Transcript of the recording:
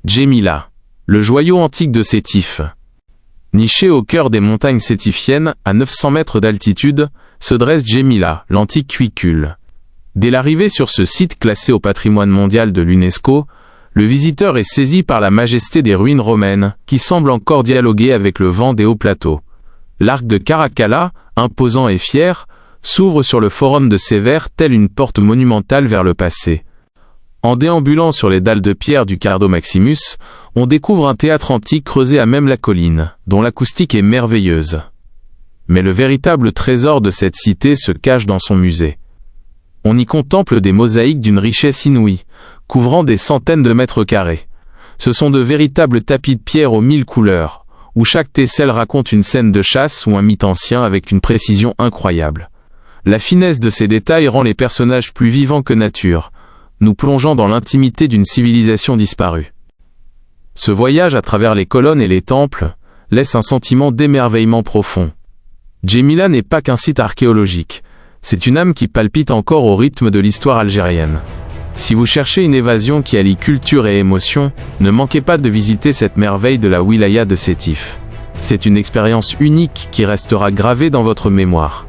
Djémila, le joyau antique de Sétif. Niché au cœur des montagnes sétifiennes, à 900 mètres d'altitude, se dresse Djémila, l'antique cuicule. Dès l'arrivée sur ce site classé au patrimoine mondial de l'UNESCO, le visiteur est saisi par la majesté des ruines romaines, qui semblent encore dialoguer avec le vent des hauts plateaux. L'arc de Caracalla, imposant et fier, s'ouvre sur le forum de Sévère telle une porte monumentale vers le passé. En déambulant sur les dalles de pierre du Cardo Maximus, on découvre un théâtre antique creusé à même la colline, dont l'acoustique est merveilleuse. Mais le véritable trésor de cette cité se cache dans son musée. On y contemple des mosaïques d'une richesse inouïe, couvrant des centaines de mètres carrés. Ce sont de véritables tapis de pierre aux 1000 couleurs, où chaque tesselle raconte une scène de chasse ou un mythe ancien avec une précision incroyable. La finesse de ces détails rend les personnages plus vivants que nature, nous plongeant dans l'intimité d'une civilisation disparue. Ce voyage à travers les colonnes et les temples laisse un sentiment d'émerveillement profond. Djémila n'est pas qu'un site archéologique, c'est une âme qui palpite encore au rythme de l'histoire algérienne. Si vous cherchez une évasion qui allie culture et émotion, ne manquez pas de visiter cette merveille de la wilaya de Sétif. C'est une expérience unique qui restera gravée dans votre mémoire.